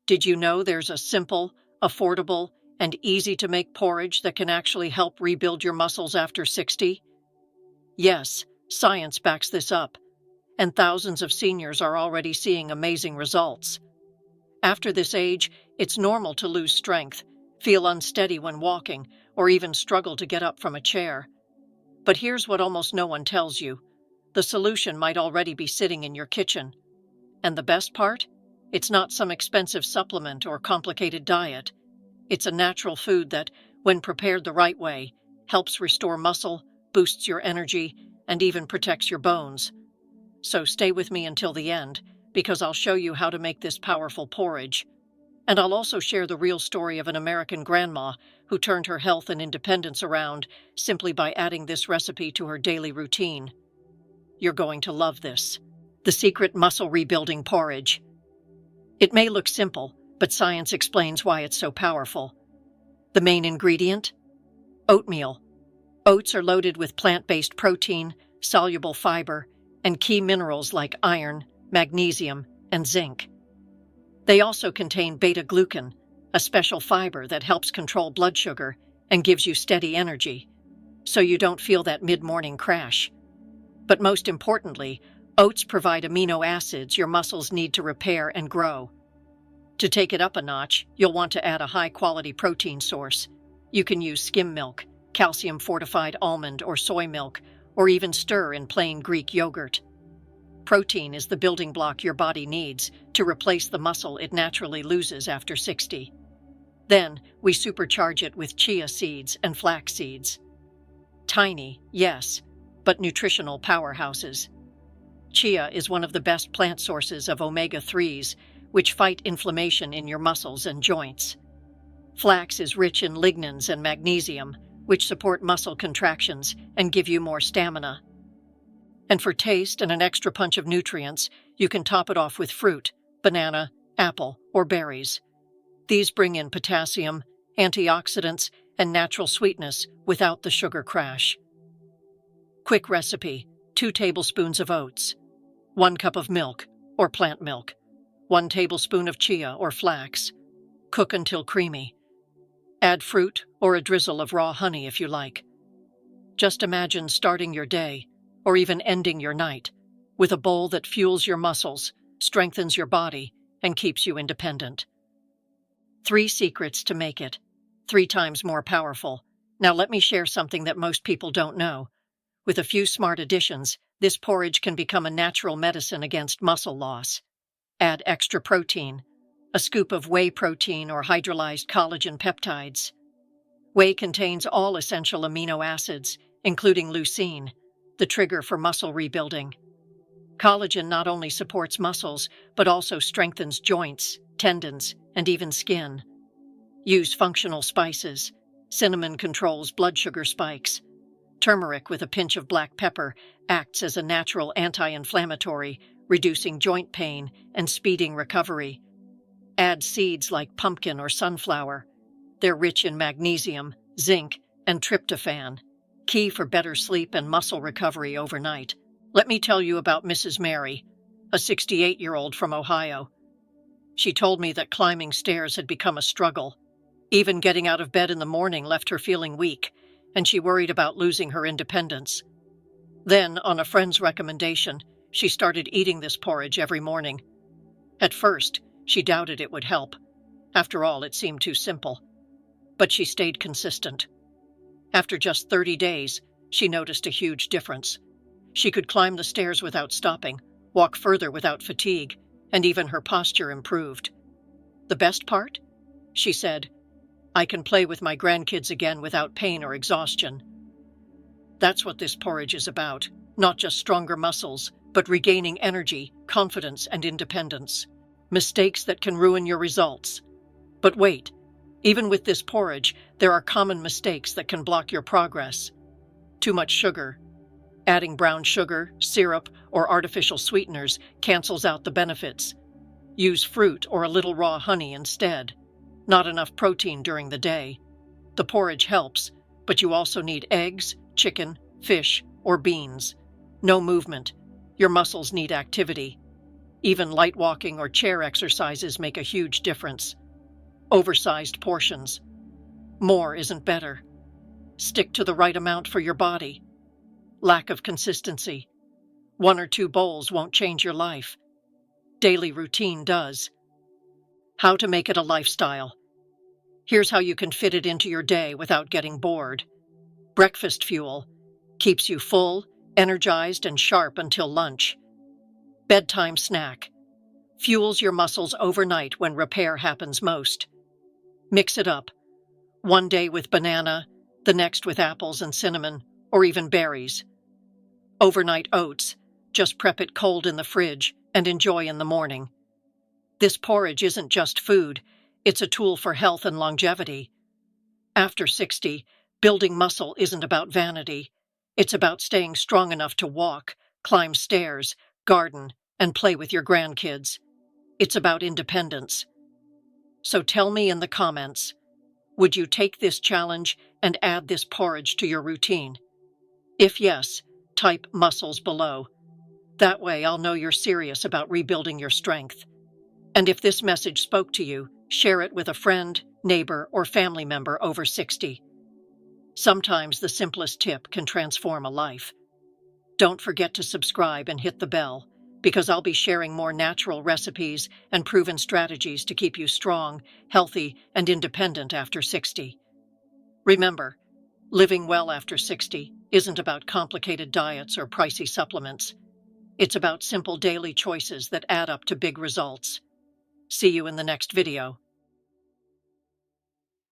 Did you know there's a simple, affordable, and easy-to-make porridge that can actually help rebuild your muscles after 60? Yes, science backs this up, and thousands of seniors are already seeing amazing results. After this age, it's normal to lose strength, feel unsteady when walking, or even struggle to get up from a chair. But here's what almost no one tells you. The solution might already be sitting in your kitchen. And the best part? It's not some expensive supplement or complicated diet. It's a natural food that, when prepared the right way, helps restore muscle, boosts your energy, and even protects your bones. So stay with me until the end, because I'll show you how to make this powerful porridge. And I'll also share the real story of an American grandma who turned her health and independence around simply by adding this recipe to her daily routine. You're going to love this. The secret muscle rebuilding porridge. It may look simple, but science explains why it's so powerful. The main ingredient? Oatmeal. Oats are loaded with plant-based protein, soluble fiber, and key minerals like iron, magnesium, and zinc. They also contain beta-glucan, a special fiber that helps control blood sugar and gives you steady energy, so you don't feel that mid-morning crash. But most importantly, oats provide amino acids your muscles need to repair and grow. To take it up a notch, you'll want to add a high-quality protein source. You can use skim milk, calcium-fortified almond or soy milk, or even stir in plain Greek yogurt. Protein is the building block your body needs to replace the muscle it naturally loses after 60. Then, we supercharge it with chia seeds and flax seeds. Tiny, yes, but nutritional powerhouses. Chia is one of the best plant sources of omega-3s, which fight inflammation in your muscles and joints. Flax is rich in lignans and magnesium, which support muscle contractions and give you more stamina. And for taste and an extra punch of nutrients, you can top it off with fruit, banana, apple, or berries. These bring in potassium, antioxidants, and natural sweetness without the sugar crash. Quick recipe: 2 tablespoons of oats, 1 cup of milk, or plant milk, 1 tablespoon of chia or flax. Cook until creamy. Add fruit or a drizzle of raw honey if you like. Just imagine starting your day, or even ending your night, with a bowl that fuels your muscles, strengthens your body, and keeps you independent. 3 secrets to make it 3 times more powerful. Now let me share something that most people don't know. With a few smart additions, this porridge can become a natural medicine against muscle loss. Add extra protein, a scoop of whey protein or hydrolyzed collagen peptides. Whey contains all essential amino acids, including leucine, the trigger for muscle rebuilding. Collagen not only supports muscles, but also strengthens joints, tendons, and even skin. Use functional spices. Cinnamon controls blood sugar spikes. Turmeric with a pinch of black pepper acts as a natural anti-inflammatory, reducing joint pain and speeding recovery. Add seeds like pumpkin or sunflower. They're rich in magnesium, zinc, and tryptophan, key for better sleep and muscle recovery overnight. Let me tell you about Mrs. Mary, a 68-year-old from Ohio. She told me that climbing stairs had become a struggle. Even getting out of bed in the morning left her feeling weak, and she worried about losing her independence. Then, on a friend's recommendation, she started eating this porridge every morning. At first, she doubted it would help. After all, it seemed too simple. But she stayed consistent. After just 30 days, she noticed a huge difference. She could climb the stairs without stopping, walk further without fatigue, and even her posture improved. The best part? She said, "I can play with my grandkids again without pain or exhaustion." That's what this porridge is about, not just stronger muscles, but regaining energy, confidence, and independence. Mistakes that can ruin your results. But wait, even with this porridge, there are common mistakes that can block your progress. Too much sugar. Adding brown sugar, syrup, or artificial sweeteners cancels out the benefits. Use fruit or a little raw honey instead. Not enough protein during the day. The porridge helps, but you also need eggs, chicken, fish, or beans. No movement. Your muscles need activity. Even light walking or chair exercises make a huge difference. Oversized portions. More isn't better. Stick to the right amount for your body. Lack of consistency. 1 or 2 bowls won't change your life. Daily routine does. How to make it a lifestyle. Here's how you can fit it into your day without getting bored. Breakfast fuel. Keeps you full, energized, and sharp until lunch. Bedtime snack. Fuels your muscles overnight when repair happens most. Mix it up. One day with banana, the next with apples and cinnamon, or even berries. Overnight oats. Just prep it cold in the fridge and enjoy in the morning. This porridge isn't just food, it's a tool for health and longevity. After 60, building muscle isn't about vanity. It's about staying strong enough to walk, climb stairs, garden, and play with your grandkids. It's about independence. So tell me in the comments, would you take this challenge and add this porridge to your routine? If yes, type muscles below. That way I'll know you're serious about rebuilding your strength. And if this message spoke to you, share it with a friend, neighbor, or family member over 60. Sometimes the simplest tip can transform a life. Don't forget to subscribe and hit the bell, because I'll be sharing more natural recipes and proven strategies to keep you strong, healthy, and independent after 60. Remember, living well after 60 isn't about complicated diets or pricey supplements. It's about simple daily choices that add up to big results. See you in the next video.